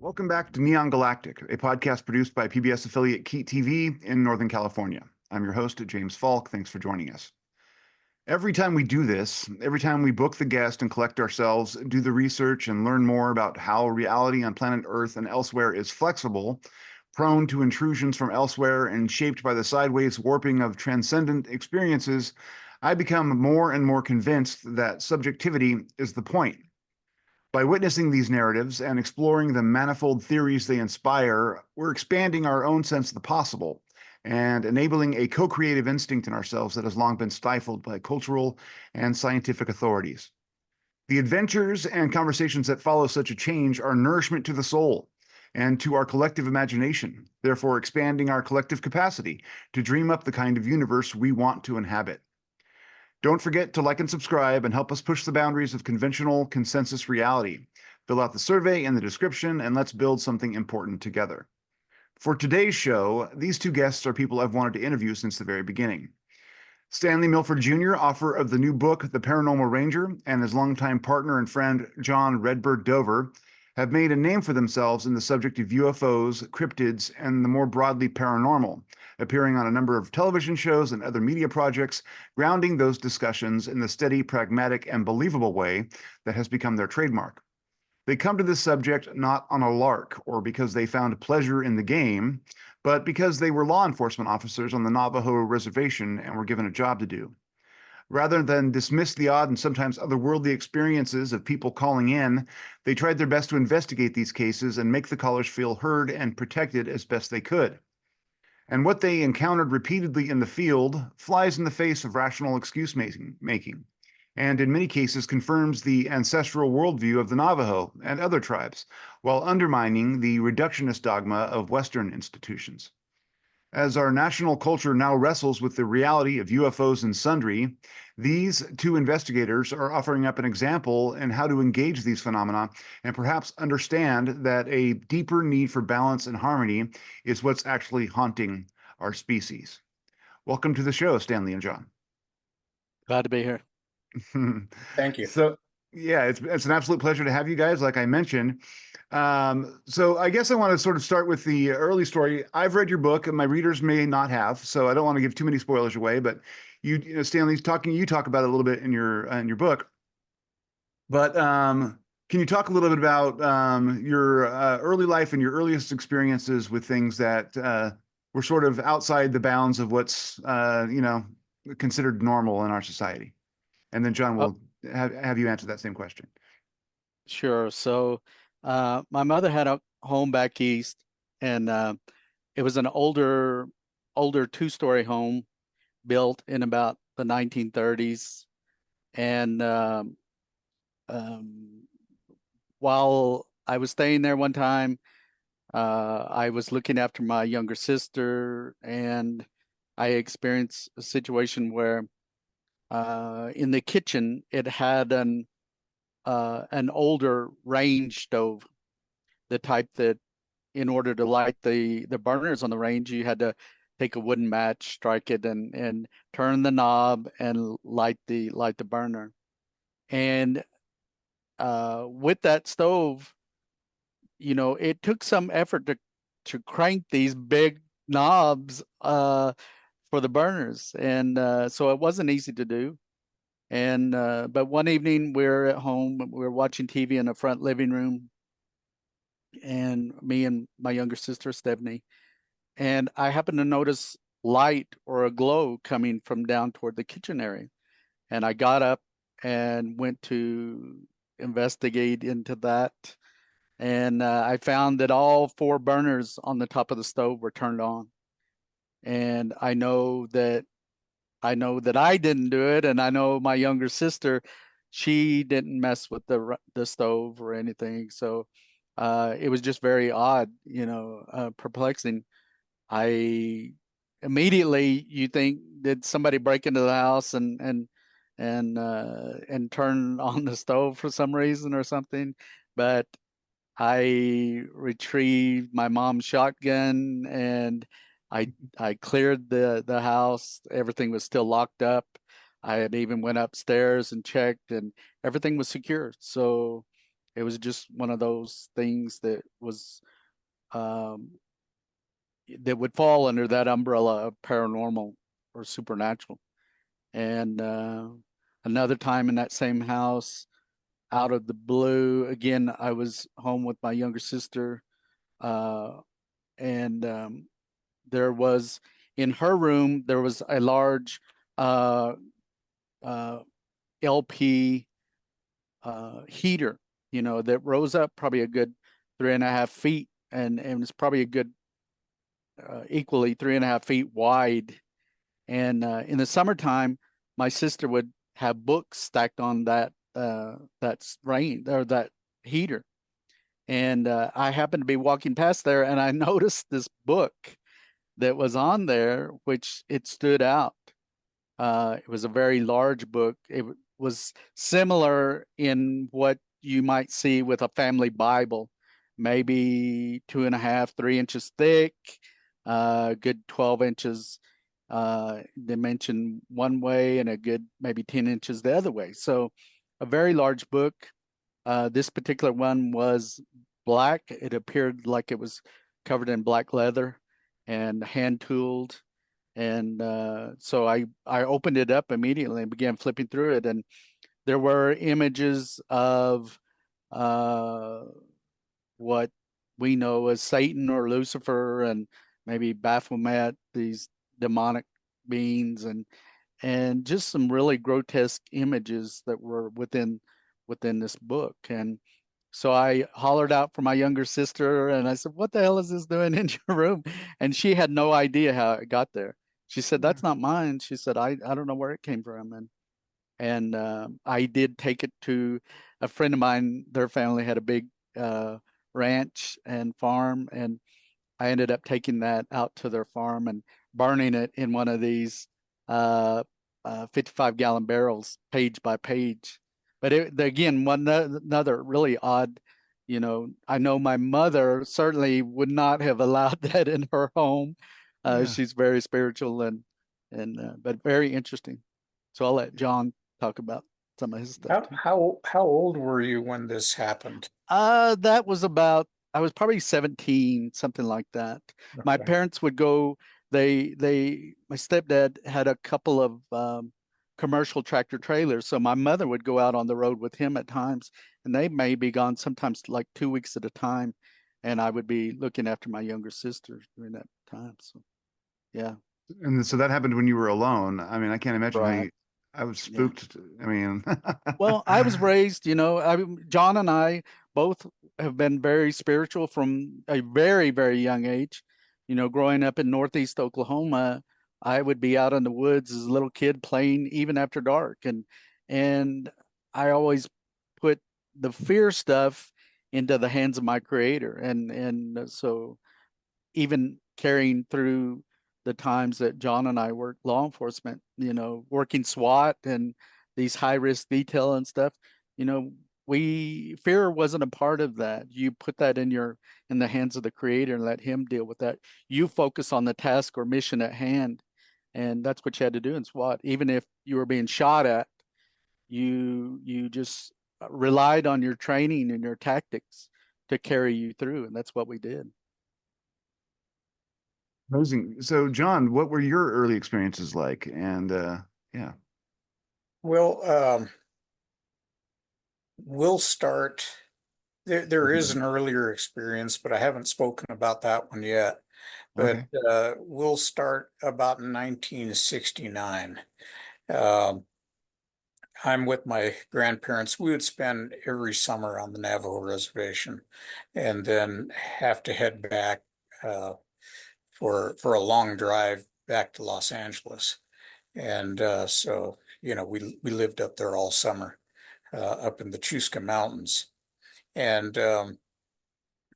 Welcome back to Neon Galactic, a podcast produced by PBS affiliate Keat TV in Northern California. I'm your host, James Falk. Thanks for joining us. Every time we do this, every time we book the guest and collect ourselves, do the research and learn more about how reality on planet Earth and elsewhere is flexible, prone to intrusions from elsewhere, and shaped by the sideways warping of transcendent experiences, I become more and more convinced that subjectivity is the point. By witnessing these narratives and exploring the manifold theories they inspire, we're expanding our own sense of the possible and enabling a co-creative instinct in ourselves that has long been stifled by cultural and scientific authorities. The adventures and conversations that follow such a change are nourishment to the soul and to our collective imagination, therefore expanding our collective capacity to dream up the kind of universe we want to inhabit. Don't forget to like and subscribe and help us push the boundaries of conventional consensus reality. Fill out the survey in the description and let's build something important together. For today's show, these two guests are people I've wanted to interview since the very beginning. Stanley Milford Jr., author of the new book, The Paranormal Ranger, and his longtime partner and friend, John Redbird Dover, have made a name for themselves in the subject of UFOs, cryptids, and the more broadly paranormal, appearing on a number of television shows and other media projects, grounding those discussions in the steady, pragmatic, and believable way that has become their trademark. They come to this subject not on a lark or because they found pleasure in the game, but because they were law enforcement officers on the Navajo Reservation and were given a job to do. Rather than dismiss the odd and sometimes otherworldly experiences of people calling in, they tried their best to investigate these cases and make the callers feel heard and protected as best they could. And what they encountered repeatedly in the field flies in the face of rational excuse making, and in many cases confirms the ancestral worldview of the Navajo and other tribes, while undermining the reductionist dogma of Western institutions. As our national culture now wrestles with the reality of UFOs and sundry, these two investigators are offering up an example in how to engage these phenomena and perhaps understand that a deeper need for balance and harmony is what's actually haunting our species. Welcome to the show, Stanley and John. Glad to be here. Thank you. So, yeah, it's an absolute pleasure to have you guys, like I mentioned. So I guess I want to sort of start with the early story. I've read your book, and my readers may not have, so I don't want to give too many spoilers away. But Stanley, you talk about it a little bit in your book. But can you talk a little bit about your early life and your earliest experiences with things that were sort of outside the bounds of what's considered normal in our society? And then John will have you answer that same question. Sure. So my mother had a home back east, and it was an older two-story home built in about the 1930s. And while I was staying there one time, I was looking after my younger sister, and I experienced a situation where in the kitchen it had an older range stove, the type that in order to light the burners on the range, you had to take a wooden match, strike it, and turn the knob and light the burner. And with that stove, it took some effort to crank these big knobs for the burners, and so it wasn't easy to do. And but one evening we're at home, we're watching TV in the front living room, and me and my younger sister Stephanie, and I happened to notice light or a glow coming from down toward the kitchen area, and I got up and went to investigate into that, and I found that all four burners on the top of the stove were turned on, and I know that I didn't do it, and I know my younger sister, she didn't mess with the stove or anything. So it was just very odd, perplexing. I immediately, you think, did somebody break into the house and turn on the stove for some reason or something? But I retrieved my mom's shotgun, and I cleared the house. Everything was still locked up. I had even went upstairs and checked, and everything was secure. So It was just one of those things that was um, that would fall under that umbrella of paranormal or supernatural. And another time in that same house, out of the blue, again, I was home with my younger sister, and there was in her room there was a large uh, uh, LP heater, that rose up probably a good 3.5 feet, and it's probably a good equally 3.5 feet wide. And in the summertime, my sister would have books stacked on that rain or that heater. And I happened to be walking past there, and I noticed this book that was on there, which it stood out. It was a very large book. It was similar in what you might see with a family Bible, maybe 2.5, 3 inches thick, good 12 inches dimension one way, and a good maybe 10 inches the other way. So a very large book. This particular one was black. It appeared like it was covered in black leather and hand tooled. And so I opened it up immediately and began flipping through it. And there were images of uh, what we know as Satan or Lucifer, and maybe Baphomet, these demonic beings, and just some really grotesque images that were within this book. And so I hollered out for my younger sister, and I said, "What the hell is this doing in your room?" And she had no idea how it got there. She said, "That's not mine." She said, "I don't know where it came from." And I did take it to a friend of mine. Their family had a big ranch and farm, and I ended up taking that out to their farm and burning it in one of these uh, 55-gallon barrels, page by page. But again, another really odd, I know my mother certainly would not have allowed that in her home. Yeah. She's very spiritual and but very interesting. So I'll let John talk about some of his stuff How too. how how old were you when this happened? That was I was probably 17, something like that. My Okay. parents would go, my stepdad had a couple of commercial tractor trailers. So my mother would go out on the road with him at times, and they may be gone sometimes like 2 weeks at a time. And I would be looking after my younger sister during that time. So yeah, And so that happened when you were alone. I mean, I can't imagine how right. you, I was Yeah. spooked. I mean, Well, I was raised, John and I both have been very spiritual from a very, very young age. Growing up in Northeast Oklahoma, I would be out in the woods as a little kid playing even after dark. And I always put the fear stuff into the hands of my creator. And so even carrying through the times that John and I worked law enforcement, working SWAT and these high risk detail and stuff, you know, we fear wasn't a part of that. You put that in the hands of the creator and let him deal with that. You focus on the task or mission at hand. And that's what you had to do in SWAT. Even if you were being shot at, you just relied on your training and your tactics to carry you through. And that's what we did. amazing. So, John, what were your early experiences like? And yeah. Well, we'll start. There is an earlier experience, but I haven't spoken about that one yet. But Okay. we'll start about 1969. Um, I'm with my grandparents. We would spend every summer on the Navajo reservation, and then have to head back for a long drive back to Los Angeles. And so, we lived up there all summer, up in the Chusca Mountains. And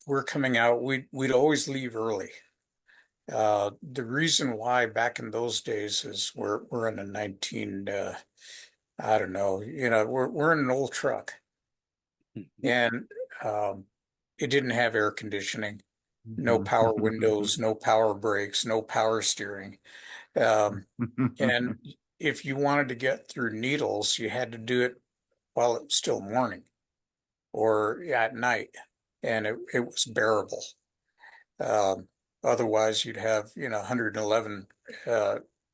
we're coming out. We'd always leave early. The reason why back in those days is we're in a 19 I don't know, we're in an old truck, and um, it didn't have air conditioning, no power windows, no power brakes, no power steering. And if you wanted to get through Needles, you had to do it while it was still morning. or at night, and it was bearable. Um, Otherwise, you'd have 111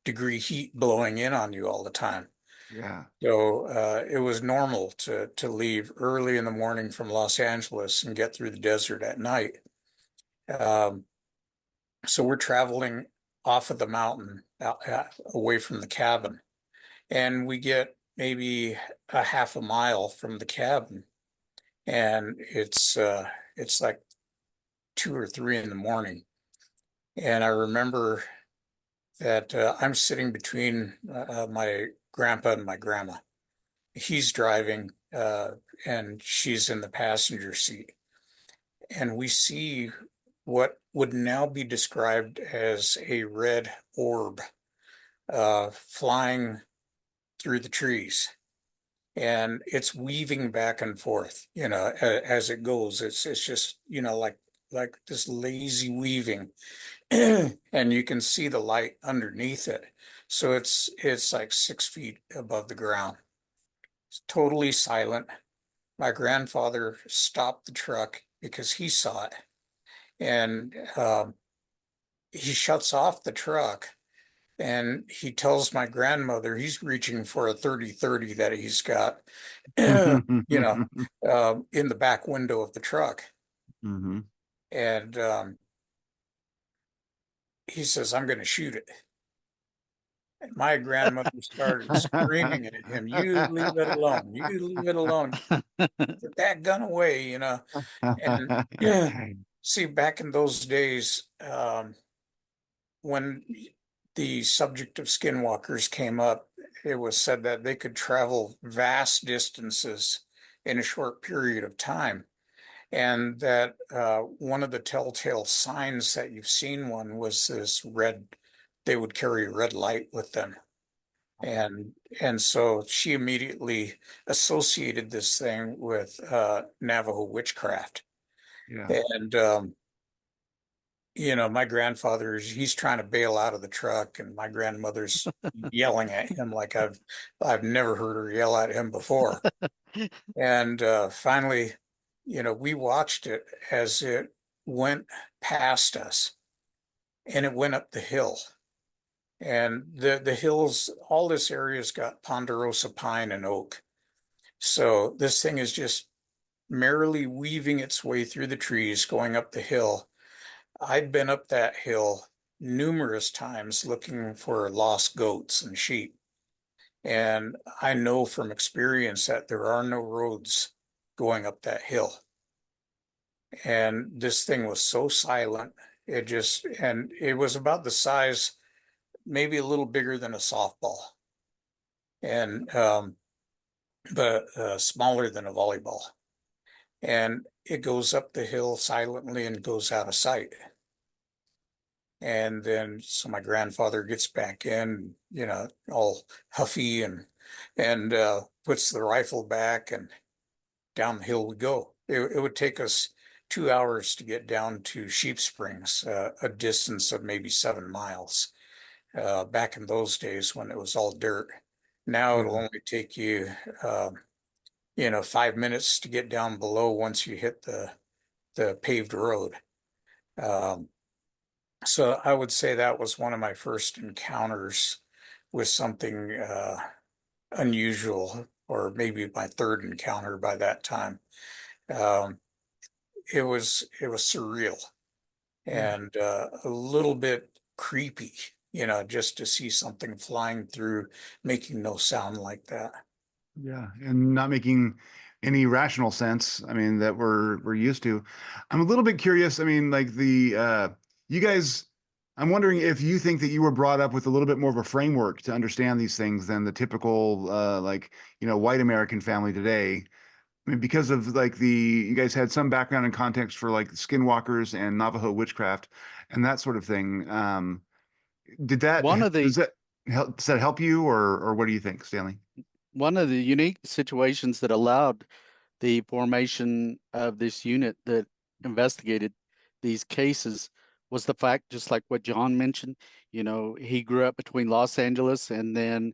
degree heat blowing in on you all the time. Yeah. So it was normal to leave early in the morning from Los Angeles and get through the desert at night. Um, so we're traveling off of the mountain, away from the cabin, and we get maybe a half a mile from the cabin, and it's like 2 or 3 in the morning. And I remember that I'm sitting between my grandpa and my grandma. He's driving, and she's in the passenger seat. And we see what would now be described as a red orb flying through the trees. And it's weaving back and forth, as it goes. It's just, like this lazy weaving. And you can see the light underneath it. So it's like 6 feet above the ground. It's totally silent. My grandfather stopped the truck because he saw it, and he shuts off the truck, and he tells my grandmother he's reaching for a 30-30 that he's got, in the back window of the truck. Hmm. And he says, "I'm going to shoot it." And my grandmother started screaming at him, "You leave it alone. You leave it alone. Put that gun away." And see, back in those days, when the subject of skinwalkers came up, it was said that they could travel vast distances in a short period of time. And that one of the telltale signs that you've seen one was this red, they would carry a red light with them. And so she immediately associated this thing with Navajo witchcraft. Yeah. And my grandfather, he's trying to bail out of the truck, and my grandmother's yelling at him like I've never heard her yell at him before. And finally, we watched it as it went past us, and it went up the hill. And the hills, all this area's got ponderosa pine and oak. So this thing is just merrily weaving its way through the trees going up the hill. I'd been up that hill numerous times looking for lost goats and sheep. And I know from experience that there are no roads going up that hill. And this thing was so silent. And it was about the size, maybe a little bigger than a softball, and but smaller than a volleyball. And it goes up the hill silently and goes out of sight. And then so my grandfather gets back in, all huffy, and puts the rifle back, and down the hill we go. It would take us 2 hours to get down to Sheep Springs, a distance of maybe 7 miles. Back in those days when it was all dirt. Now it'll Yeah. only take you, 5 minutes to get down below once you hit the paved road. Um, So I would say that was one of my first encounters with something unusual, or maybe my third encounter by that time. Um, it was surreal Yeah. and a little bit creepy, just to see something flying through, making no sound like that. Yeah, and not making any rational sense. I mean, that we're used to. I'm a little bit curious. I mean, like you guys, I'm wondering if you think that you were brought up with a little bit more of a framework to understand these things than the typical like, white American family today. I mean, because of like you guys had some background and context for like skinwalkers and Navajo witchcraft and that sort of thing. Did that One of the does that help you, or what do you think, Stanley? one of the unique situations that allowed the formation of this unit that investigated these cases was the fact, just like what John mentioned, he grew up between Los Angeles and then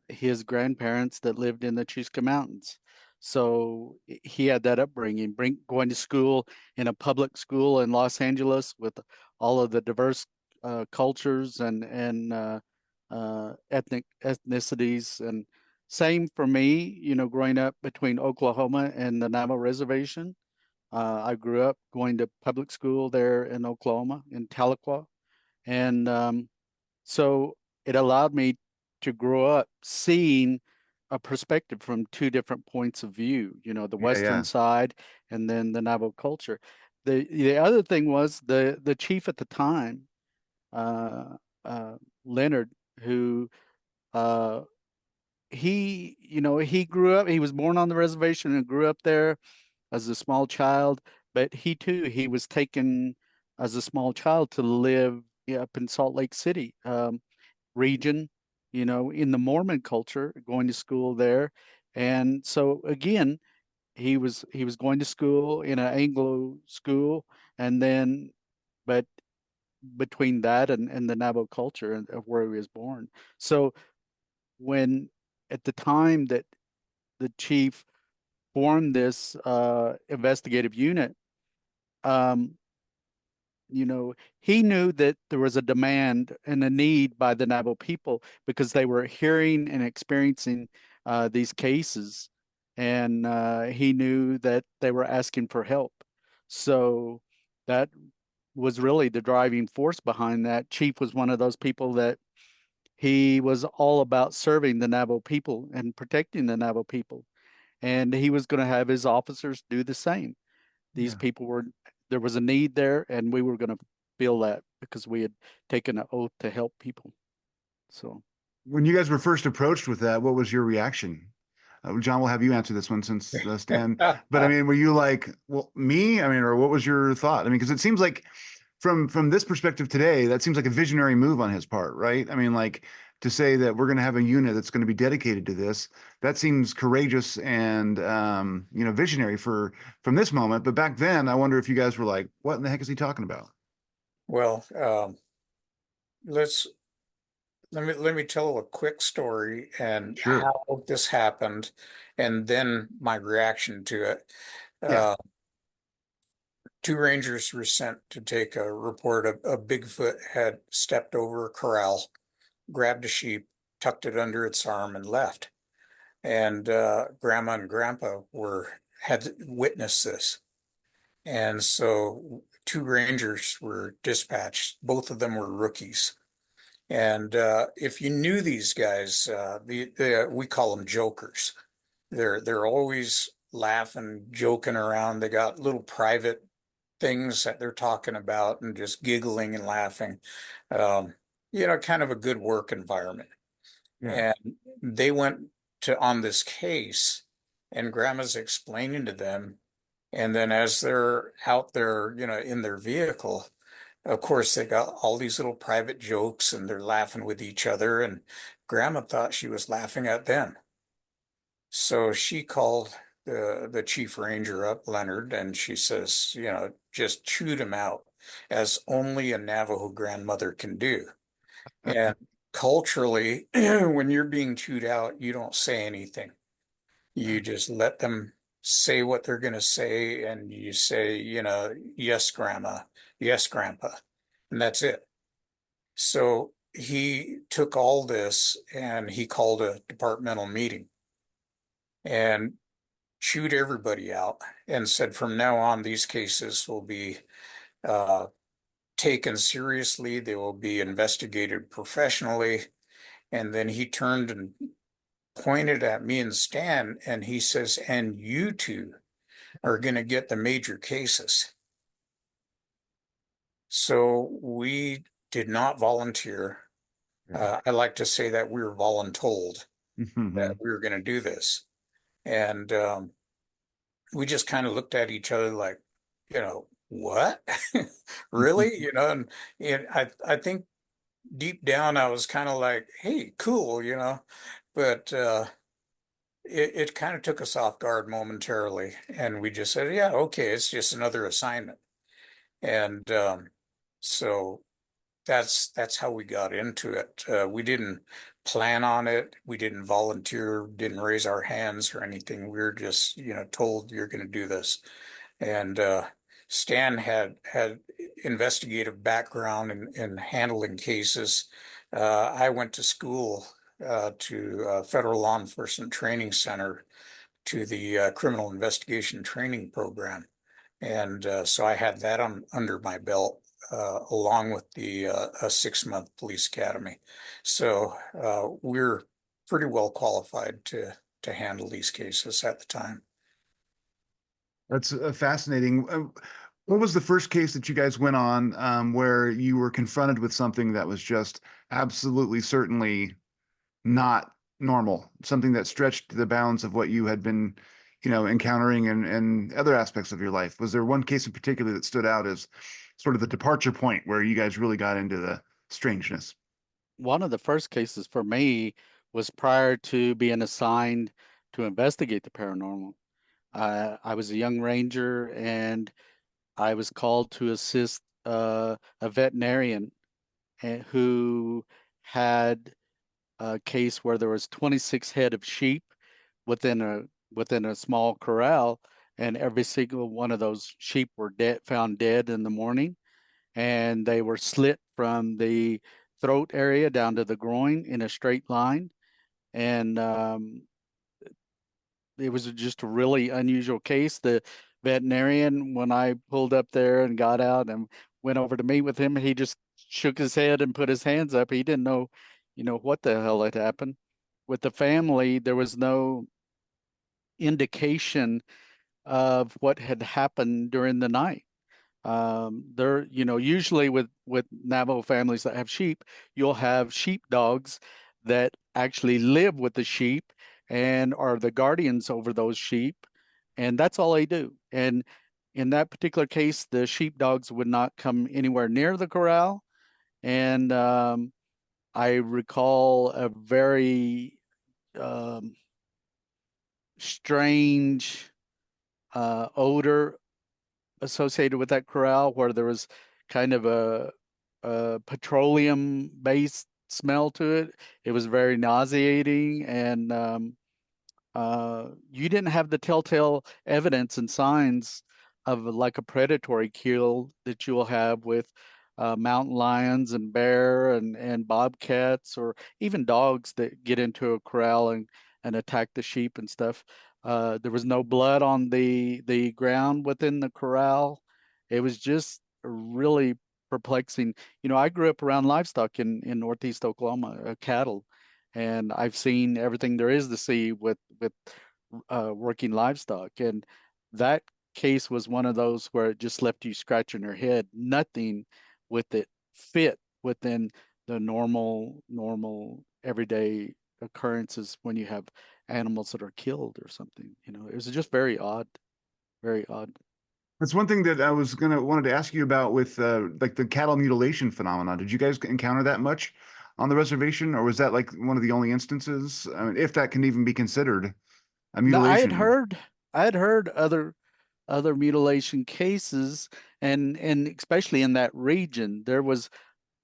his grandparents that lived in the Chusca Mountains. So he had that upbringing, going to school in a public school in Los Angeles with all of the diverse cultures and ethnicities. And same for me, growing up between Oklahoma and the Navajo Reservation. I grew up going to public school there in Oklahoma, in Tahlequah. And so it allowed me to grow up seeing a perspective from two different points of view, the Yeah, Western yeah, side and then the Navajo culture. The other thing was the chief at the time, uh, Leonard, who uh, he grew up, he was born on the reservation and grew up there as a small child, but he was taken as a small child to live up in Salt Lake City region, in the Mormon culture, going to school there. And so again, he was going to school in an Anglo school, and then but between that and the Navajo culture and of where he was born. So when at the time that the chief formed this investigative unit, um, you know, he knew that there was a demand and a need by the Navajo people because they were hearing and experiencing these cases, and he knew that they were asking for help. So that was really the driving force behind that. Chief was one of those people that he was all about serving the Navajo people and protecting the Navajo people, and he was going to have his officers do the same. These yeah. people were, there was a need there, and we were going to fill that because we had taken an oath to help people. So, When you guys were first approached with that, what was your reaction? John, we'll have you answer this one since Stan. But I mean, were you like, well, me? I mean, or what was your thought? I mean, because it seems like from this perspective today, that seems like a visionary move on his part, right? I mean, like to say that we're going to have a unit that's going to be dedicated to this, that seems courageous and visionary from this moment. But back then, I wonder if you guys were like, what in the heck is he talking about? Well, let's let me tell a quick story and Sure. how this happened, and then my reaction to it. Yeah. Uh, Two rangers were sent to take a report. A Bigfoot had stepped over a corral, grabbed a sheep, tucked it under its arm, and left. And Grandma and Grandpa had witnessed this. And so two rangers were dispatched. Both of them were rookies. And if you knew these guys, we call them jokers. They're always laughing, joking around. They got little private things that they're talking about and just giggling and laughing. Um, kind of a good work environment. Yeah. And they went to on this case, and Grandma's explaining to them. And then as they're out there, in their vehicle, of course, they got all these little private jokes and they're laughing with each other. And Grandma thought she was laughing at them. So she called the chief ranger up, Leonard, and she says, just chewed him out as only a Navajo grandmother can do. And culturally, when you're being chewed out, you don't say anything. You just let them say what they're going to say, and you say, yes, grandma, yes, grandpa, and that's it. So he took all this and he called a departmental meeting and chewed everybody out and said, from now on, these cases will be uh, taken seriously. They will be investigated professionally. And then he turned and pointed at me and Stan, and he says, and you two are going to get the major cases. So we did not volunteer. Yeah. I like to say that we were voluntold that Mhm. we were going to do this. And we just kind of looked at each other like, what? Really? And I think deep down I was kind of like, hey, cool, but it kind of took us off guard momentarily. And we just said, yeah, okay, it's just another assignment. And so that's how we got into it. We didn't plan on it. We didn't volunteer, didn't raise our hands or anything. We were just, told you're going to do this. And Stan had investigative background in handling cases. I went to school to Federal Law Enforcement Training Center to the Criminal Investigation Training Program. And so I had that under my belt, along with the a 6-month police academy. So we're pretty well qualified to handle these cases at the time. That's fascinating. What was the first case that you guys went on where you were confronted with something that was just absolutely certainly not normal, something that stretched the bounds of what you had been, encountering and other aspects of your life? Was there one case in particular that stood out as sort of the departure point where you guys really got into the strangeness? One of the first cases for me was prior to being assigned to investigate the paranormal. I was a young ranger and I was called to assist a veterinarian who had a case where there was 26 head of sheep within a small corral, and every single one of those sheep were found dead in the morning, and they were slit from the throat area down to the groin in a straight line, and it was just a really unusual case. The veterinarian, when I pulled up there and got out and went over to meet with him, he just shook his head and put his hands up. He didn't know, what the hell had happened. With the family, there was no indication of what had happened during the night. There, usually with Navajo families that have sheep, you'll have sheep dogs that actually live with the sheep and are the guardians over those sheep, and that's all they do. And in that particular case, the sheep dogs would not come anywhere near the corral. And I recall a very strange odor associated with that corral, where there was kind of a petroleum based smell to it. It was very nauseating, and you didn't have the telltale evidence and signs of like a predatory kill that you'll have with mountain lions and bear and bobcats, or even dogs that get into a corral and attack the sheep and stuff. There was no blood on the ground within the corral. It was just really perplexing. I grew up around livestock in Northeast Oklahoma, cattle, and I've seen everything there is to see with working livestock. And that case was one of those where it just left you scratching your head. Nothing with it fit within the normal everyday occurrences when you have animals that are killed or something. It was just very odd, very odd. That's one thing that I was wanted to ask you about with like the cattle mutilation phenomenon. Did you guys encounter that much on the reservation, or was that like one of the only instances? I mean, if that can even be considered a No, mutilation. I had heard other mutilation cases, and especially in that region, there was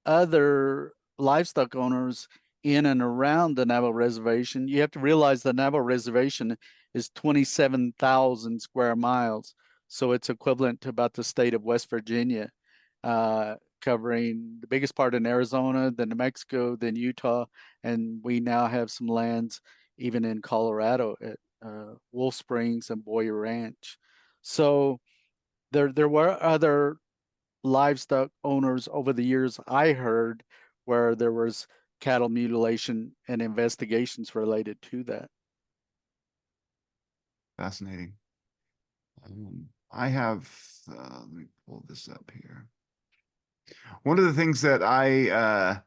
other livestock owners in and around the Navajo Reservation. You have to realize the Navajo Reservation is 27,000 square miles, so it's equivalent to about the state of West Virginia, covering the biggest part in Arizona, then New Mexico, then Utah, and we now have some lands even in Colorado at Wolf Springs and Boyer Ranch. So there were other livestock owners over the years, I heard, where there was cattle mutilation and investigations related to that. Fascinating. I have, let me pull this up here. One of the things that I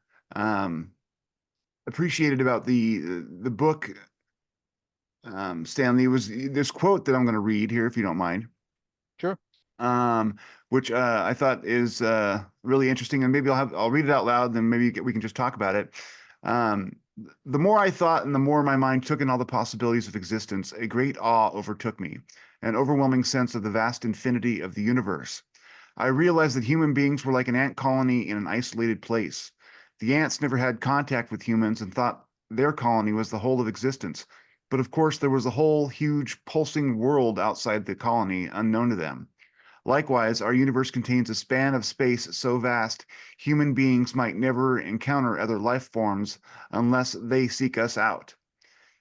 appreciated about the book, Stanley, was this quote that I'm going to read here, if you don't mind. Sure. Which I thought is really interesting, and maybe I'll read it out loud, then maybe we can just talk about it. The more I thought, and the more my mind took in all the possibilities of existence, a great awe overtook me, an overwhelming sense of the vast infinity of the universe. I realized that human beings were like an ant colony in an isolated place. The ants never had contact with humans and thought their colony was the whole of existence. But of course, there was a whole huge pulsing world outside the colony unknown to them. Likewise, our universe contains a span of space so vast, human beings might never encounter other life forms unless they seek us out.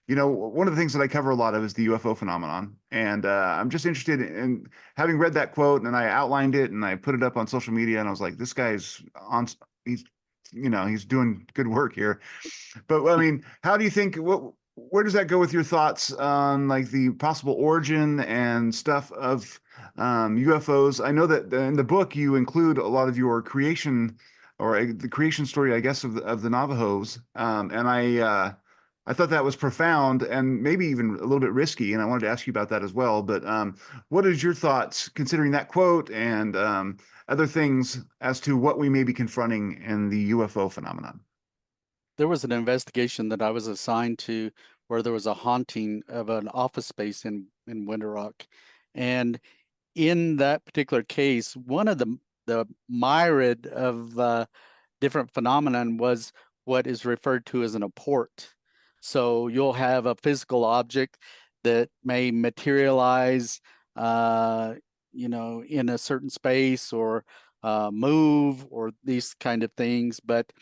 One of the things that I cover a lot of is the UFO phenomenon. And I'm just interested in having read that quote, and I outlined it and I put it up on social media, and I was like, this guy's on, he's, he's doing good work here. But I mean, how do you think, where does that go with your thoughts on like the possible origin and stuff of UFOs? I know that in the book you include a lot of your creation or the creation story, I guess, of the Navajos. And I thought that was profound and maybe even a little bit risky, and I wanted to ask you about that as well. But what is your thoughts considering that quote and other things as to what we may be confronting in the UFO phenomenon? There was an investigation that I was assigned to where there was a haunting of an office space in Winter Rock. And in that particular case, one of the myriad of different phenomenon was what is referred to as an apport. So you'll have a physical object that may materialize, in a certain space or move or these kind of things. But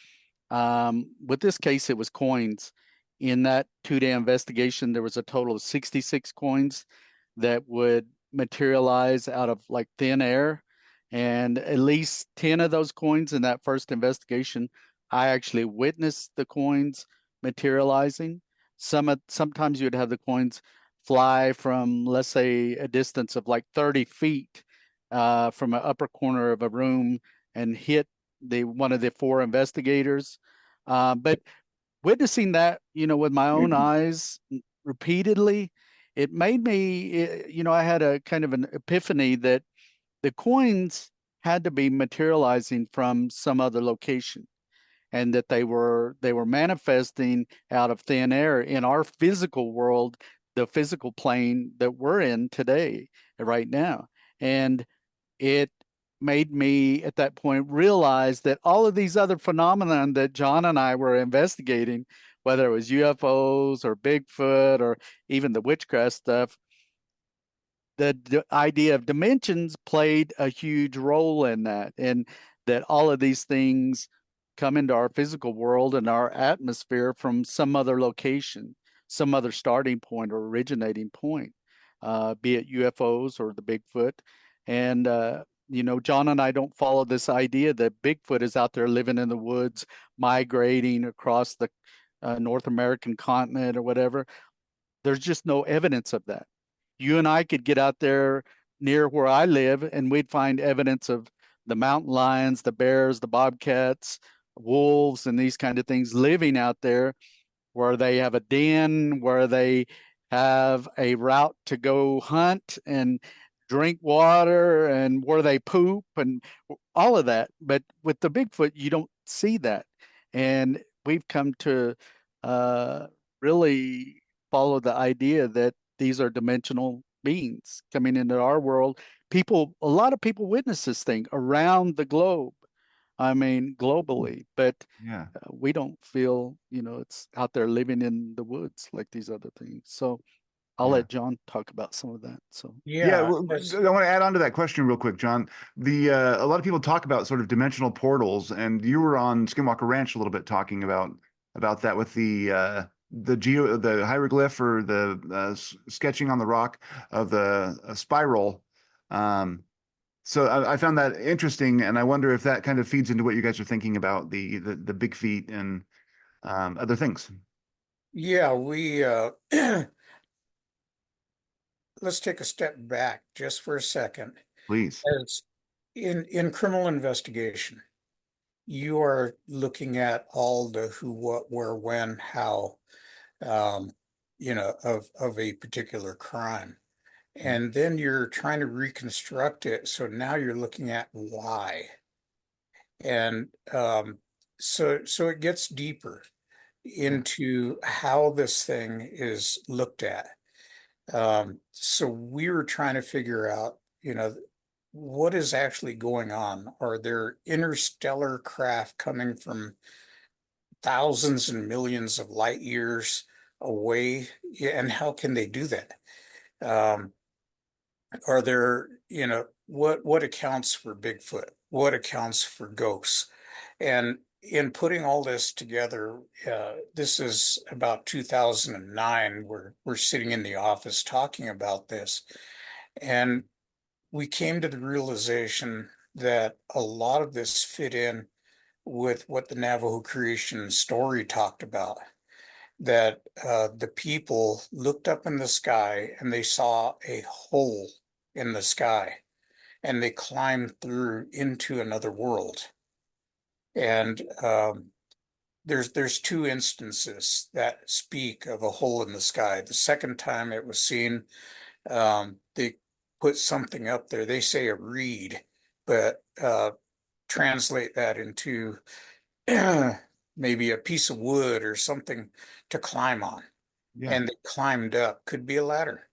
with this case, it was coins. In that 2-day investigation, there was a total of 66 coins that would materialize out of like thin air. And at least 10 of those coins in that first investigation, I actually witnessed the coins materializing. Sometimes you'd have the coins fly from, let's say, a distance of like 30 feet from an upper corner of a room and hit one of the 4 investigators. But witnessing that, with my own eyes repeatedly, it made me, I had a kind of an epiphany that the coins had to be materializing from some other location, and that they were manifesting out of thin air in our physical world, the physical plane that we're in today, right now. And it made me at that point realize that all of these other phenomena that John and I were investigating, whether it was UFOs or Bigfoot or even the witchcraft stuff, the idea of dimensions played a huge role in that, and that all of these things come into our physical world and our atmosphere from some other location, some other starting point or originating point, be it UFOs or the Bigfoot. And John and I don't follow this idea that Bigfoot is out there living in the woods, migrating across the North American continent or whatever. There's just no evidence of that. You and I could get out there near where I live and we'd find evidence of the mountain lions, the bears, the bobcats, wolves, and these kind of things living out there, where they have a den, where they have a route to go hunt and drink water, and where they poop and all of that. But with the Bigfoot, you don't see that. And we've come to really follow the idea that these are dimensional beings coming into our world. A lot of people witness this thing around the globe. I mean, globally, but Yeah. we don't feel, it's out there living in the woods like these other things. So I'll Yeah. let John talk about some of that. So Yeah, Yeah, well, I want to add on to that question real quick, John. The A lot of people talk about sort of dimensional portals, and you were on Skinwalker Ranch a little bit talking about that with the hieroglyph or the sketching on the rock of the spiral. Um, so I found that interesting, and I wonder if that kind of feeds into what you guys are thinking about the big feet and other things. yeah, we let's take a step back just for a second. Please. As in criminal investigation, you are looking at all the who, what, where, when, how, um, of a particular crime. And then you're trying to reconstruct it. So now you're looking at why. And so it gets deeper Yeah. into how this thing is looked at. So we were trying to figure out, what is actually going on? Are there interstellar craft coming from thousands and millions of light years away? Yeah, and how can they do that? Um, are there, what accounts for Bigfoot? What accounts for ghosts? And in putting all this together, this is about 2009. We're sitting in the office talking about this, and we came to the realization that a lot of this fit in with what the Navajo creation story talked about. That the people looked up in the sky and they saw a hole in the sky, and they climbed through into another world. And there's two instances that speak of a hole in the sky. The second time it was seen, they put something up there. They say a reed, but translate that into maybe a piece of wood or something to climb on. Yeah. And they climbed up, could be a ladder.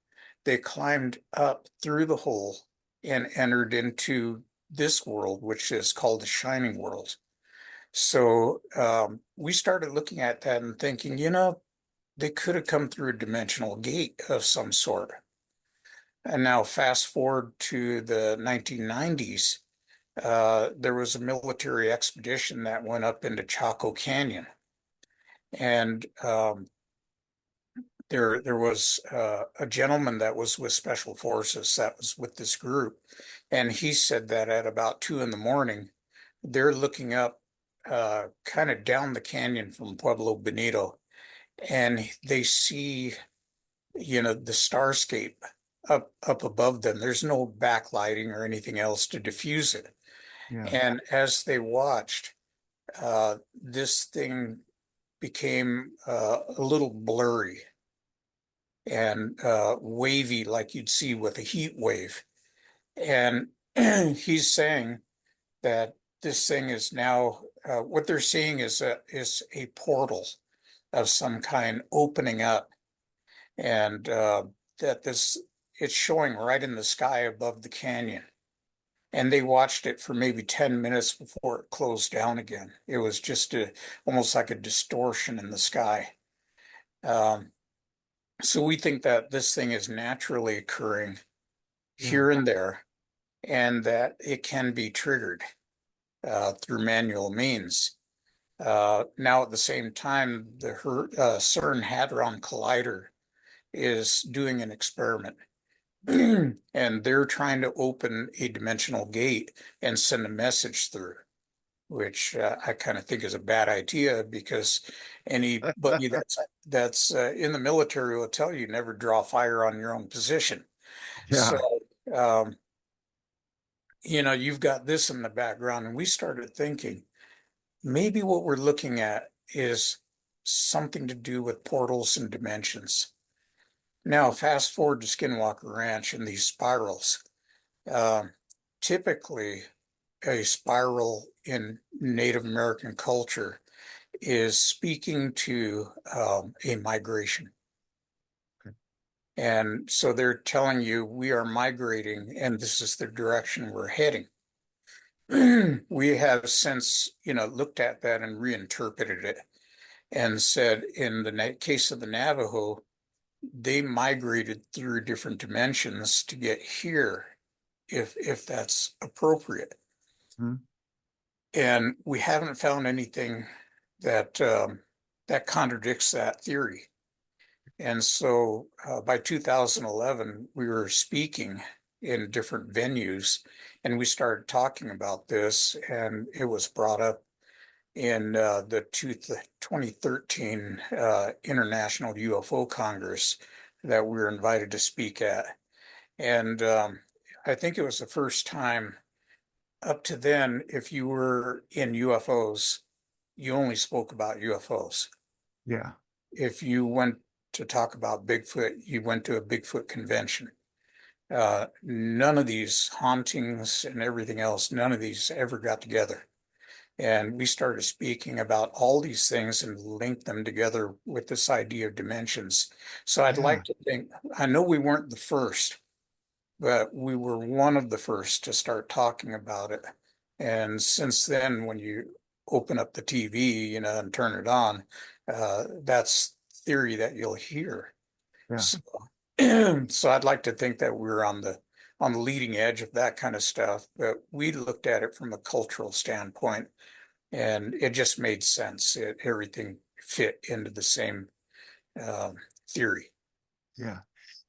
They climbed up through the hole and entered into this world, which is called the Shining World. So we started looking at that and thinking, they could have come through a dimensional gate of some sort. And now fast forward to the 1990s, there was a military expedition that went up into Chaco Canyon. And there was a gentleman that was with Special Forces that was with this group. And he said that at about 2 in the morning, they're looking up kind of down the canyon from Pueblo Bonito, and they see, the starscape up above them. There's no backlighting or anything else to diffuse it. Yeah. And as they watched, this thing became a little blurry and wavy, like you'd see with a heat wave. And he's saying that this thing is now what they're seeing is a portal of some kind opening up, and that this it's showing right in the sky above the canyon. And they watched it for maybe 10 minutes before it closed down again. It was just almost like a distortion in the sky. Um, so we think that this thing is naturally occurring Yeah. here and there, and that it can be triggered through manual means. Now, at the same time, the CERN Hadron Collider is doing an experiment, and they're trying to open a dimensional gate and send a message through, which I kind of think is a bad idea, because anybody that's in the military will tell you never draw fire on your own position. So, Yeah. um, you've got this in the background, and we started thinking maybe what we're looking at is something to do with portals and dimensions. Now, fast forward to Skinwalker Ranch and these spirals. Um, Typically, a spiral in Native American culture is speaking to a migration. Okay. And so they're telling you we are migrating and this is the direction we're heading. We have since, looked at that and reinterpreted it and said in the case of the Navajo, they migrated through different dimensions to get here, if that's appropriate. Hmm. And we haven't found anything that that contradicts that theory. And so by 2011, we were speaking in different venues, and we started talking about this, and it was brought up in the 2013 International UFO Congress that we were invited to speak at. And I think it was the first time. Up to then, if you were in UFOs, you only spoke about UFOs. Yeah. If you went to talk about Bigfoot, you went to a Bigfoot convention. None of these hauntings and everything else, none of these ever got together. And we started speaking about all these things and linked them together with this idea of dimensions. So I'd Yeah. like to think, I know we weren't the first, but we were one of the first to start talking about it. And since then, when you open up the TV, and turn it on, that's theory that you'll hear. Yeah. So, so I'd like to think that we're on the leading edge of that kind of stuff, but we looked at it from a cultural standpoint, and it just made sense. Everything fit into the same um, theory. Yeah.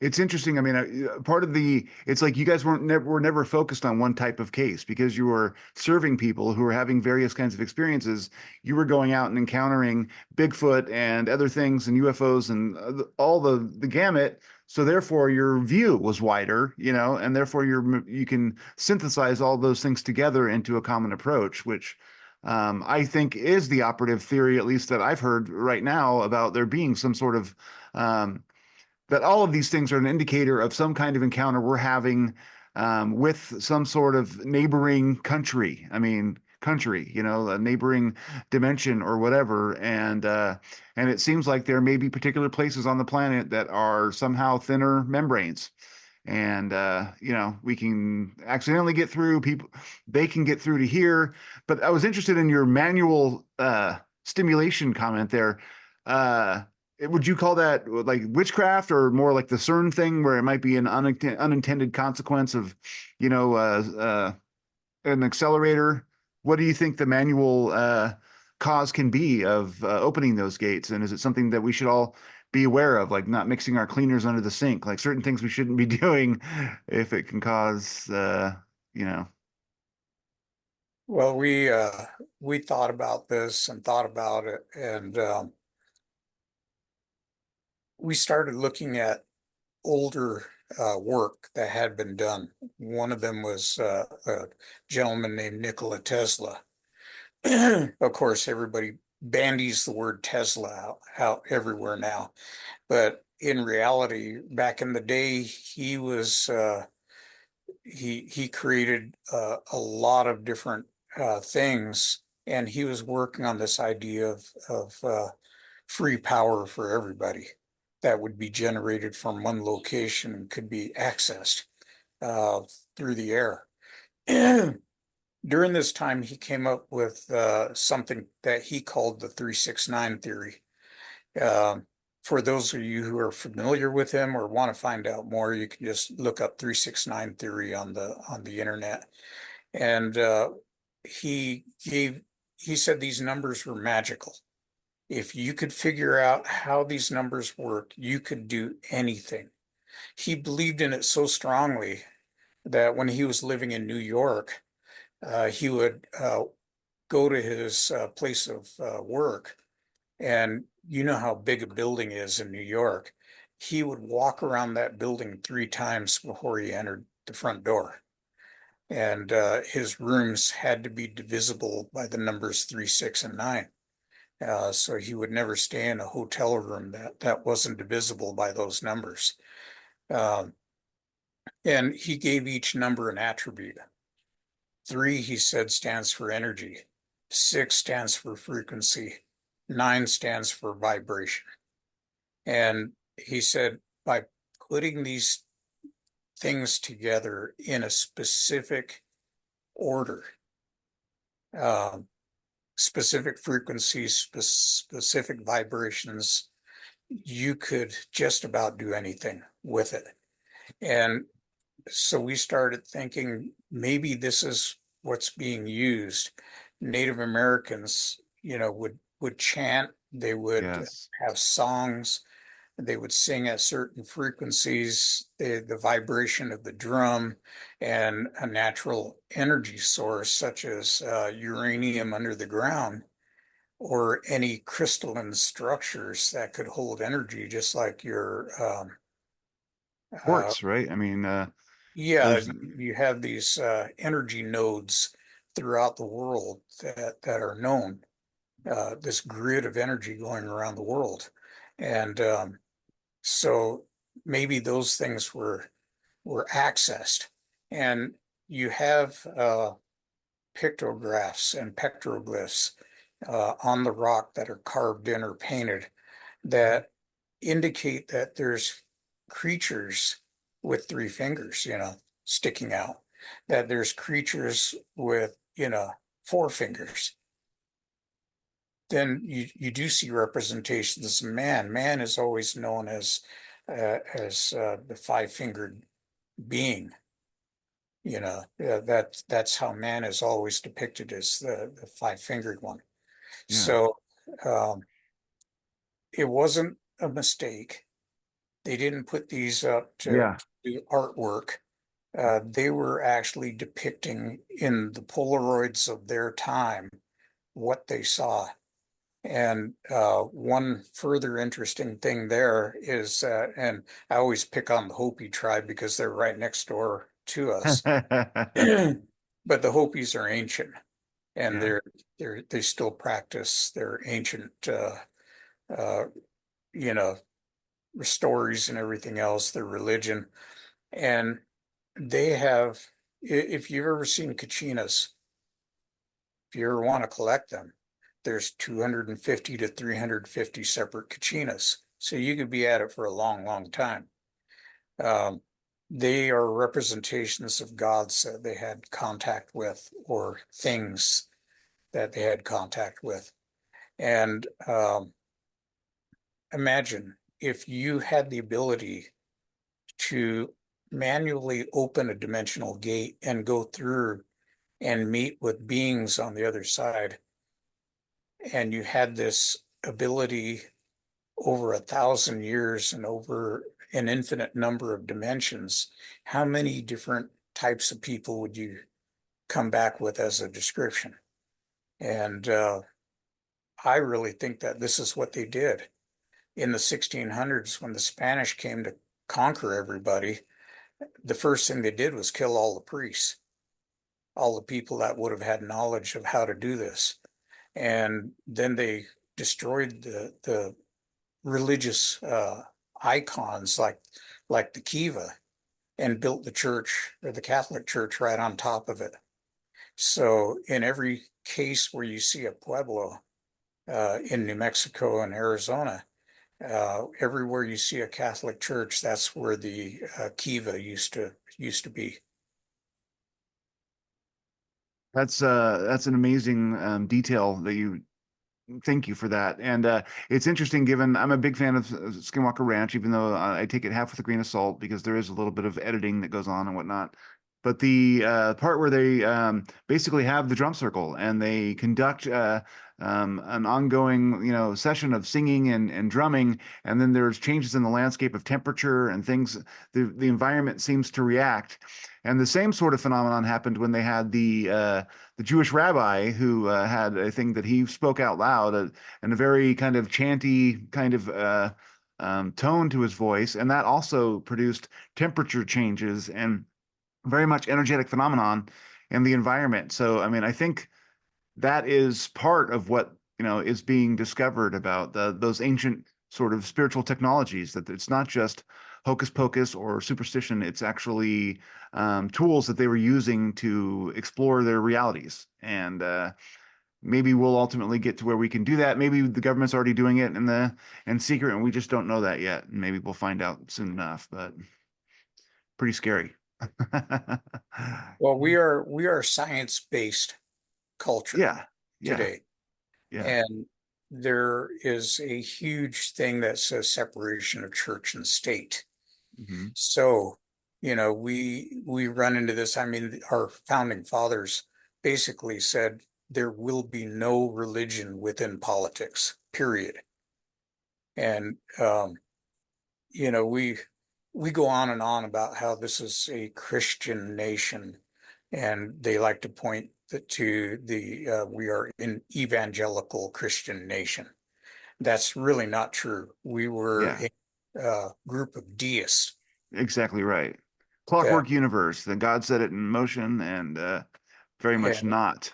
It's interesting. I mean, part of it's like you guys were never focused on one type of case because you were serving people who were having various kinds of experiences. You were going out and encountering Bigfoot and other things and UFOs and all the gamut. So therefore, your view was wider, and therefore you can synthesize all those things together into a common approach, which I think is the operative theory, at least that I've heard right now, about there being some sort of that all of these things are an indicator of some kind of encounter we're having with some sort of neighboring country. I mean, country, a neighboring dimension or whatever. And it seems like there may be particular places on the planet that are somehow thinner membranes. And we can accidentally get through. People, they can get through to here. But I was interested in your manual stimulation comment there. Uh, would you call that like witchcraft or more like the CERN thing where it might be an unintended consequence of, an accelerator? What do you think the manual cause can be of opening those gates? And is it something that we should all be aware of, like not mixing our cleaners under the sink, like certain things we shouldn't be doing if it can cause, you know, Well, we thought about this and thought about it, and we started looking at older work that had been done. One of them was a gentleman named Nikola Tesla. Of course, everybody bandies the word Tesla out everywhere now, but in reality, back in the day, he created a lot of different things, and he was working on this idea of free power for everybody that would be generated from one location and could be accessed uh, through the air. During this time, he came up with something that he called the 369 theory. Um, for those of you who are familiar with him or want to find out more, you can just look up 369 theory on the internet. And he gave he said these numbers were magical. If you could figure out how these numbers work, you could do anything. He believed in it so strongly that when he was living in New York, he would go to his place of work, and you know how big a building is in New York. He would walk around that building 3 times before he entered the front door. And his rooms had to be divisible by the numbers 3, 6, and 9. So he would never stay in a hotel room that wasn't divisible by those numbers. Um, and he gave each number an attribute. 3, he said, stands for energy. 6 stands for frequency. 9 stands for vibration. And he said, by putting these things together in a specific order, um, specific frequencies, specific vibrations, you could just about do anything with it. And so we started thinking maybe this is what's being used. Native Americans, would chant, they would yes. have songs, they would sing at certain frequencies, the vibration of the drum, and a natural energy source such as uranium under the ground, or any crystalline structures that could hold energy, just like your uh, Quartz, right? I mean, yeah, there's, you have these energy nodes throughout the world that are known, this grid of energy going around the world. And so maybe those things were accessed. And you have pictographs and petroglyphs on the rock that are carved in or painted that indicate that there's creatures with three fingers, sticking out, that there's creatures with, four fingers. Then you do see representations of man. Man is always known as the five-fingered being. That's how man is always depicted, as the five-fingered one. Yeah. So it wasn't a mistake. They didn't put these up to Yeah. do artwork. They were actually depicting in the Polaroids of their time what they saw. And one further interesting thing there is, and I always pick on the Hopi tribe because they're right next door to us, but the Hopis are ancient, and Yeah. they still practice their ancient, uh, you know, stories and everything else, their religion, and they have. If you've ever seen kachinas, if you ever want to collect them, there's 250 to 350 separate kachinas. So you could be at it for a long, long time. Um, they are representations of gods that they had contact with, or things that they had contact with. And imagine if you had the ability to manually open a dimensional gate and go through and meet with beings on the other side, and you had this ability over 1,000 years and over an infinite number of dimensions, how many different types of people would you come back with as a description? And I really think that this is what they did in the 1600s when the Spanish came to conquer everybody. The first thing they did was kill all the priests, all the people that would have had knowledge of how to do this. And then they destroyed the religious icons like the kiva, and built the church, or the Catholic Church, right on top of it. So in every case where you see a pueblo in New Mexico and Arizona, everywhere you see a Catholic church, that's where the kiva used to be. That's an amazing detail that you thank you for that. And it's interesting given I'm a big fan of Skinwalker Ranch, even though I take it half with a grain of salt because there is a little bit of editing that goes on and whatnot. But the part where they basically have the drum circle and they conduct an ongoing, session of singing and drumming, and then there's changes in the landscape of temperature and things. The environment seems to react. And the same sort of phenomenon happened when they had the Jewish rabbi who had a thing that he spoke out loud and a very kind of chanty kind of tone to his voice, and that also produced temperature changes and very much energetic phenomenon in the environment. So, I mean, I think that is part of what is being discovered about those ancient sort of spiritual technologies. That it's not just hocus pocus or superstition; it's actually tools that they were using to explore their realities. And maybe we'll ultimately get to where we can do that. Maybe the government's already doing it in secret, and we just don't know that yet. And maybe we'll find out soon enough. But pretty scary. Well, we are science-based culture Yeah, yeah, today, yeah. and there is a huge thing that says separation of church and state. Hmm. So, we run into this. I mean, our founding fathers basically said there will be no religion within politics, period. And we go on and on about how this is a Christian nation, and they like to point to the we are an evangelical Christian nation. That's really not true. We were Yeah, a group of deists exactly right. that, Clockwork Universe, then God set it in motion and very much and not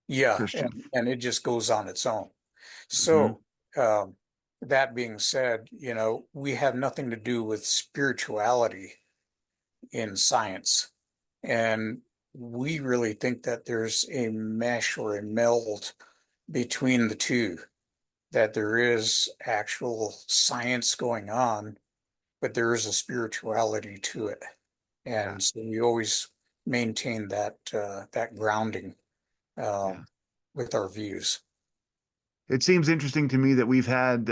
yeah, Christian. and it just goes on its own. Hmm. So, um, that being said, we have nothing to do with spirituality in science. And we really think that there's a mesh or a meld between the two, that there is actual science going on, but there is a spirituality to it. Yeah. And so we always maintain that that grounding Yeah. with our views. It seems interesting to me that we've had,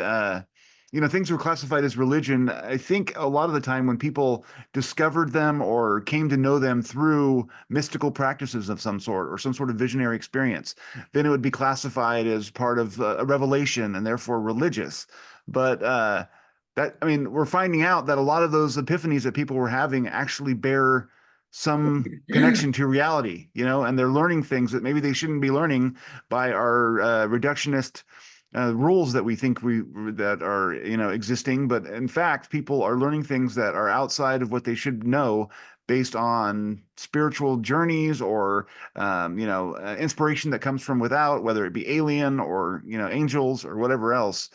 things were classified as religion. I think a lot of the time when people discovered them or came to know them through mystical practices of some sort or some sort of visionary experience, then it would be classified as part of a revelation and therefore religious. But we're finding out that a lot of those epiphanies that people were having actually bear some connection to reality, and they're learning things that maybe they shouldn't be learning by our reductionist rules that we think that are existing, but in fact, people are learning things that are outside of what they should know based on spiritual journeys or inspiration that comes from without, whether it be alien or angels or whatever else.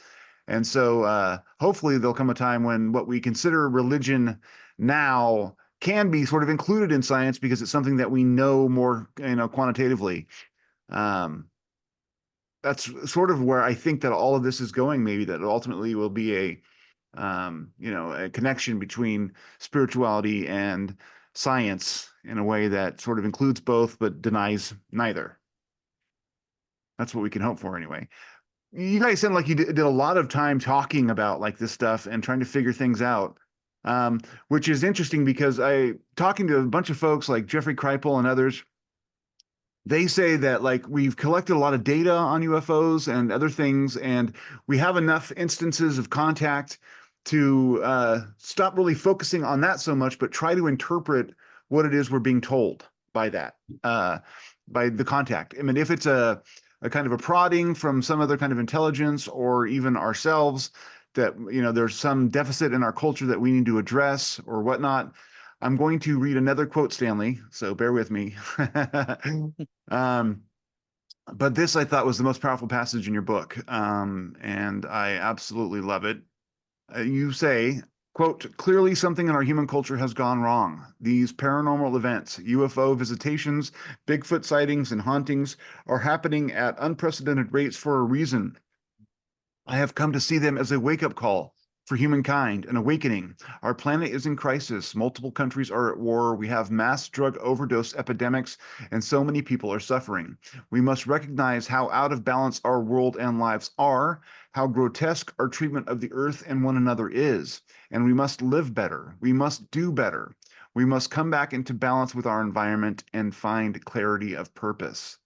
And so hopefully there'll come a time when what we consider religion now can be sort of included in science because it's something that we know more quantitatively. Um, that's sort of where I think that all of this is going. Maybe that ultimately will be a connection between spirituality and science in a way that sort of includes both but denies neither. That's what we can hope for anyway. You guys sound like you did a lot of time talking about like this stuff and trying to figure things out, which is interesting because talking to a bunch of folks like Jeffrey Kripal and others, they say that like we've collected a lot of data on UFOs and other things, and we have enough instances of contact to stop really focusing on that so much, but try to interpret what it is we're being told by that, by the contact. I mean, if it's a kind of a prodding from some other kind of intelligence or even ourselves that, there's some deficit in our culture that we need to address or whatnot. I'm going to read another quote, Stanley, so bear with me. um, but this I thought was the most powerful passage in your book, and I absolutely love it. You say, quote, clearly something in our human culture has gone wrong. These paranormal events, UFO visitations, Bigfoot sightings, and hauntings are happening at unprecedented rates for a reason. I have come to see them as a wake-up call for humankind, an awakening. Our planet is in crisis. Multiple countries are at war. We have mass drug overdose epidemics, and so many people are suffering. We must recognize how out of balance our world and lives are, how grotesque our treatment of the earth and one another is, and we must live better. We must do better. We must come back into balance with our environment and find clarity of purpose.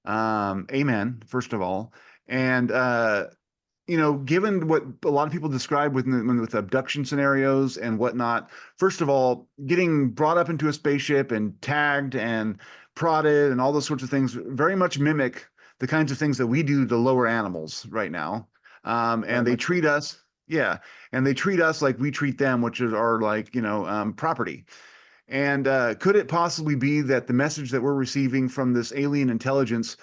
Amen, first of all. And given what a lot of people describe with abduction scenarios and whatnot, first of all, getting brought up into a spaceship and tagged and prodded and all those sorts of things very much mimic the kinds of things that we do to lower animals right now. And they treat us, yeah, and they treat us like we treat them, which is our property. And could it possibly be that the message that we're receiving from this alien intelligence,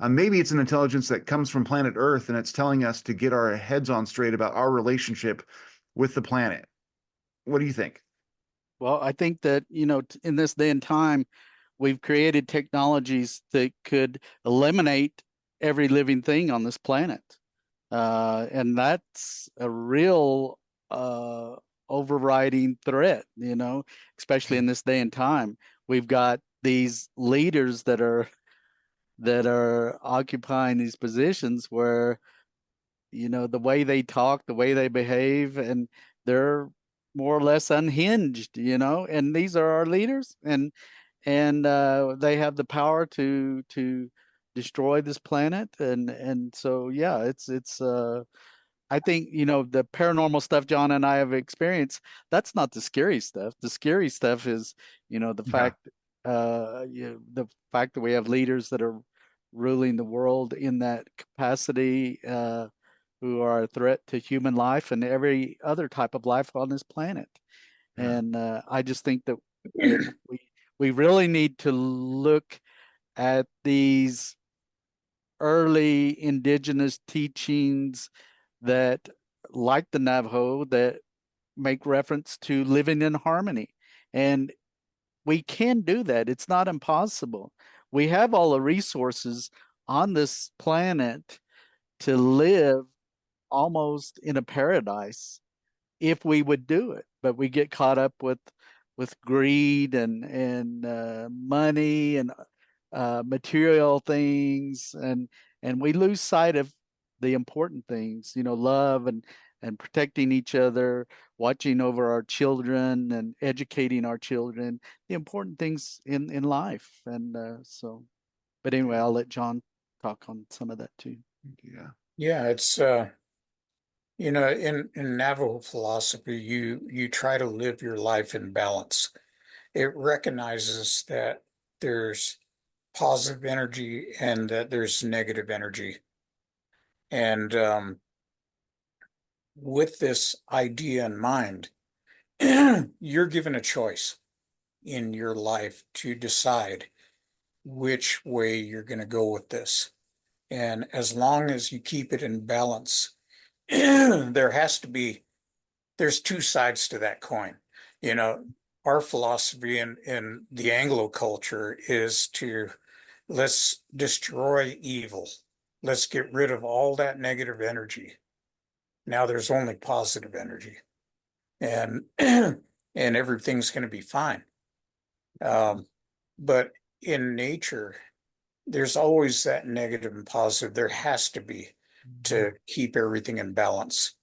maybe it's an intelligence that comes from planet Earth and it's telling us to get our heads on straight about our relationship with the planet? What do you think? Well, I think that, in this day and time, we've created technologies that could eliminate every living thing on this planet. And that's a real overriding threat, especially in this day and time. We've got these leaders that are occupying these positions where, the way they talk, the way they behave, and they're more or less unhinged, and these are our leaders, and they have the power to destroy this planet, and so yeah, it's I think, the paranormal stuff John and I have experienced, that's not the scary stuff. The scary stuff is, the Yeah. fact that we have leaders that are ruling the world in that capacity, who are a threat to human life and every other type of life on this planet. Yeah. And I just think that we really need to look at these early indigenous teachings that, like the Navajo, that make reference to living in harmony. And we can do that. It's not impossible. We have all the resources on this planet to live almost in a paradise. if we would do it, but we get caught up with greed and money and material things, and we lose sight of the important things, love and protecting each other, watching over our children and educating our children, the important things in life. And but anyway, I'll let John talk on some of that too. Yeah. Yeah, it's in Navajo philosophy, you try to live your life in balance. It recognizes that there's positive energy and that there's negative energy. And with this idea in mind, you're given a choice in your life to decide which way you're going to go with this. And as long as you keep it in balance, there's two sides to that coin. You know, our philosophy in the Anglo culture is to let's destroy evil. Let's get rid of all that negative energy. Now there's only positive energy, and and everything's going to be fine. But in nature, there's always that negative and positive. There has to be to keep everything in balance.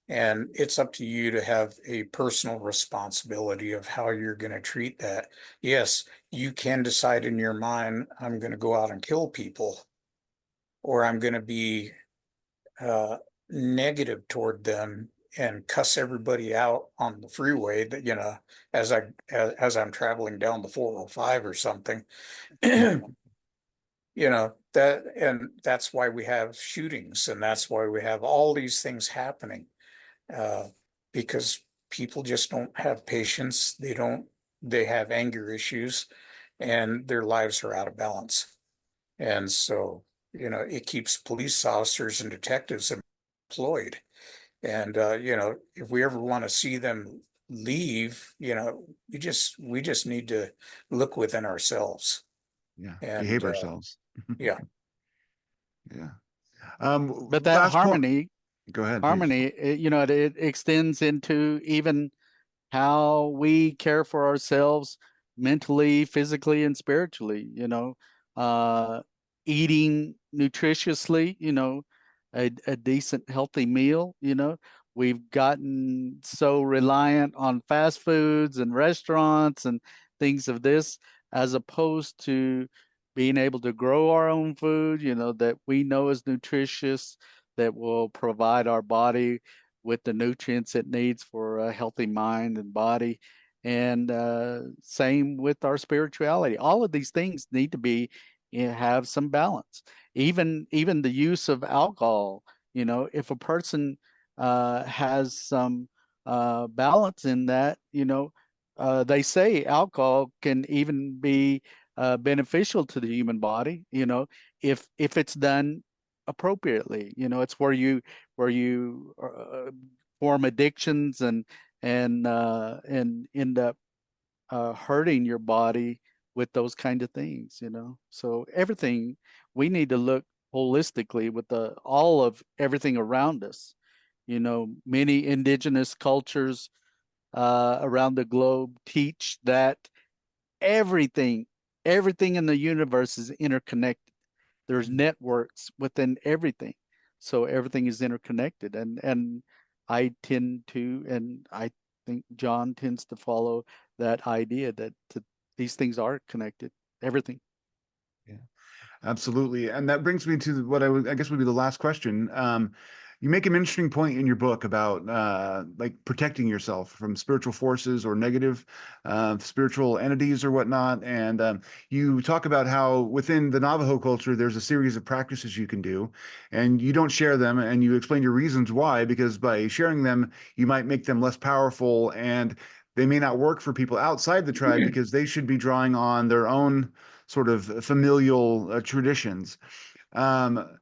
And it's up to you to have a personal responsibility of how you're going to treat that. Yes, you can decide in your mind, I'm going to go out and kill people, or I'm going to be uh, negative toward them and cuss everybody out on the freeway that, as I'm traveling down the 405 or something. That's why we have shootings, and that's why we have all these things happening, because people just don't have patience. They have anger issues, and their lives are out of balance. And so, it keeps police officers and detectives employed. And, if we ever want to see them leave, we just need to look within ourselves. Yeah. And, Behave ourselves. yeah. Yeah. But that Last point. harmony, Go ahead, please. it extends into even how we care for ourselves mentally, physically, and spiritually, uh, eating nutritiously, a decent, healthy meal, we've gotten so reliant on fast foods and restaurants and things of this, as opposed to being able to grow our own food, that we know is nutritious, that will provide our body with the nutrients it needs for a healthy mind and body. And same with our spirituality. All of these things need to be have some balance. Even the use of alcohol. If a person has some balance in that, they say alcohol can even be beneficial to the human body. If it's done appropriately. It's where you form addictions and end up hurting your body with those kind of things. So everything, we need to look holistically with all of everything around us. Many indigenous cultures around the globe teach that everything everything in the universe is interconnected. There's networks within everything, so everything is interconnected. And I tend to, and I think John tends to follow that idea that these things are connected, everything. Yeah. Absolutely. And that brings me to what I guess would be the last question. You make an interesting point in your book about like protecting yourself from spiritual forces or negative spiritual entities or whatnot. And you talk about how within the Navajo culture, there's a series of practices you can do, and you don't share them, and you explain your reasons why, because by sharing them, you might make them less powerful, and they may not work for people outside the tribe because they should be drawing on their own sort of familial traditions. Um,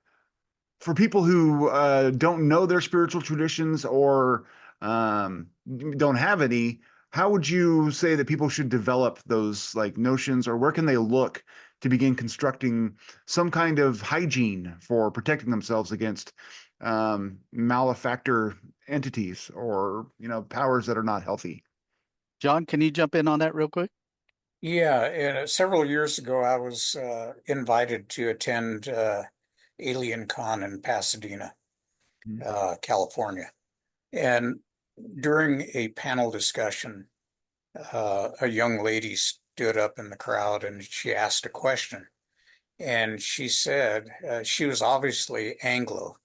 for people who don't know their spiritual traditions or don't have any, how would you say that people should develop those like notions, or where can they look to begin constructing some kind of hygiene for protecting themselves against malefactor entities or, powers that are not healthy. John, can you jump in on that real quick? Yeah, and several years ago, I was invited to attend Alien Con in Pasadena, Mhm. California. And during a panel discussion, a young lady stood up in the crowd and she asked a question. And she said, she was obviously Anglo.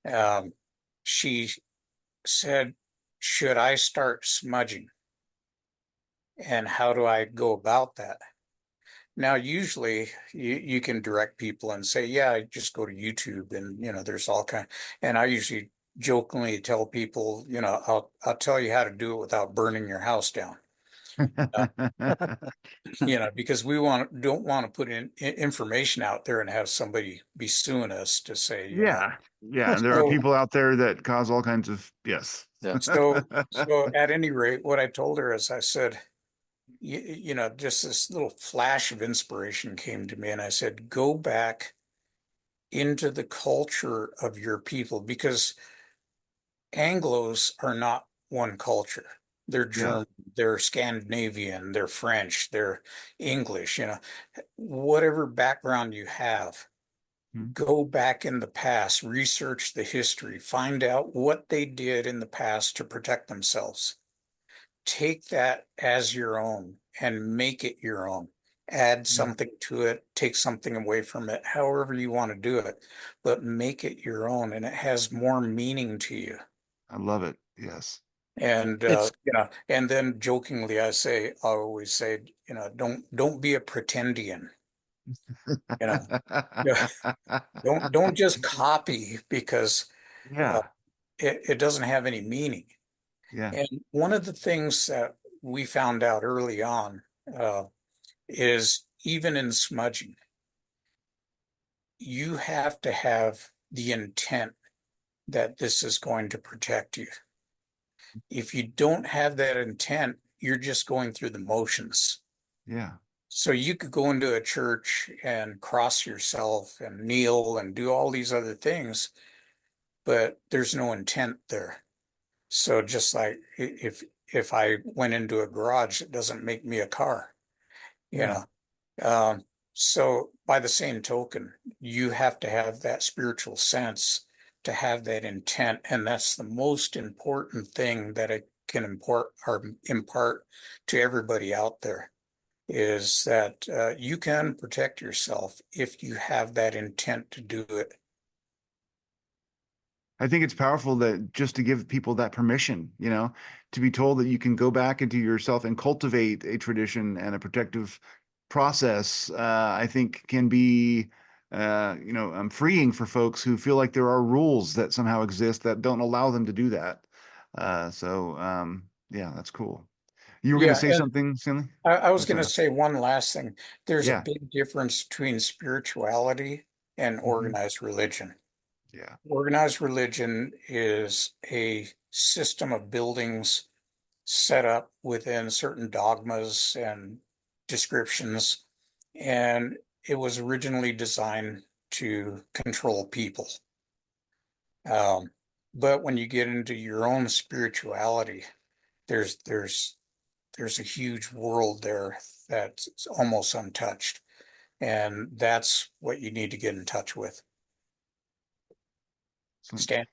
Um, she said, "Should I start smudging? And how do I go about that?" Now, usually you can direct people and say, yeah, just go to YouTube and, there's all kind. And I usually jokingly tell people, I'll tell you how to do it without burning your house down. Uh, because we don't want to put in information out there and have somebody be suing us to say, Yeah. Yeah. And there are so, people out there that cause all kinds of, yes. Yeah. so at any rate, what I told her is I said, just this little flash of inspiration came to me, and I said, go back into the culture of your people because Anglos are not one culture. They're Yeah. German, they're Scandinavian, they're French, they're English, whatever background you have, Mhm. go back in the past, research the history, find out what they did in the past to protect themselves. Take that as your own and make it your own. Add Yeah. something to it, take something away from it, however you want to do it, but make it your own and it has more meaning to you. I love it. Yes. And It's and then jokingly I always say, don't be a pretendian. You know, don't just copy because uh, Yeah. it doesn't have any meaning. Yeah. And one of the things that we found out early on uh, is even in smudging, you have to have the intent that this is going to protect you. If you don't have that intent, you're just going through the motions. Yeah. So you could go into a church and cross yourself and kneel and do all these other things, but there's no intent there. So just like if I went into a garage, it doesn't make me a car, you Yeah. know. So by the same token, you have to have that spiritual sense to have that intent, and that's the most important thing that it can impart to everybody out there is that you can protect yourself if you have that intent to do it. I think it's powerful that just to give people that permission, to be told that you can go back into yourself and cultivate a tradition and a protective process, I think can be, freeing for folks who feel like there are rules that somehow exist that don't allow them to do that. Yeah, that's cool. You were going to Yeah, say and something, Stanley? I Oh, was going to sorry. say one last thing. There's a Yeah. big difference between spirituality and Hmm. organized religion. Yeah. Organized religion is a system of buildings set up within certain dogmas and descriptions, and it was originally designed to control people. Um, but when you get into your own spirituality, there's there's there's a huge world there that's almost untouched, and that's what you need to get in touch with. Excellent. Stan?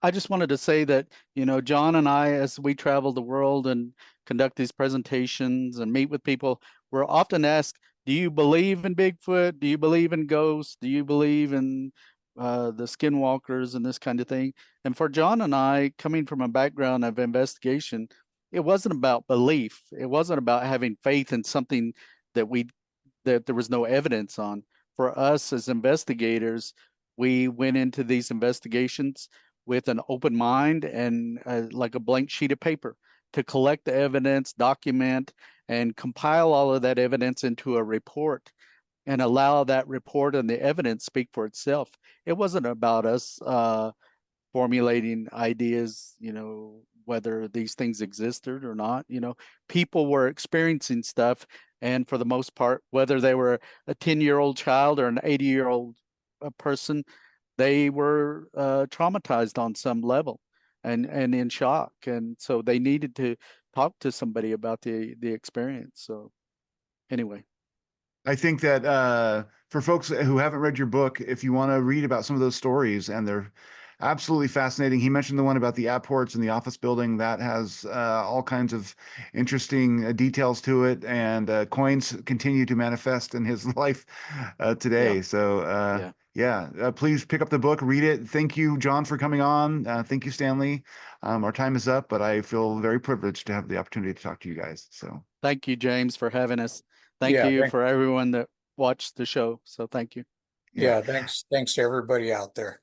I just wanted to say that, John and I, as we travel the world and conduct these presentations and meet with people, we're often asked, do you believe in Bigfoot? Do you believe in ghosts? Do you believe in the skinwalkers and this kind of thing? And for John and I, coming from a background of investigation, it wasn't about belief. It wasn't about having faith in something that that there was no evidence on. For us as investigators, we went into these investigations with an open mind and like a blank sheet of paper to collect the evidence, document, and compile all of that evidence into a report and allow that report and the evidence speak for itself. It wasn't about us formulating ideas, whether these things existed or not. People were experiencing stuff, and for the most part, whether they were a 10-year-old child or an 80-year-old person, they were traumatized on some level. and in shock, and so they needed to talk to somebody about the experience. So anyway. I think that for folks who haven't read your book, if you want to read about some of those stories, and they're absolutely fascinating. He mentioned the one about the airports and the office building that has all kinds of interesting details to it, and coins continue to manifest in his life Yeah. today. So Yeah. yeah, please pick up the book, read it. Thank you, John, for coming on. Thank you, Stanley. Our time is up, but I feel very privileged to have the opportunity to talk to you guys. So Thank you, James, for having us. Thank Yeah, you for everyone that watched the show. So thank you. yeah. thanks to everybody out there.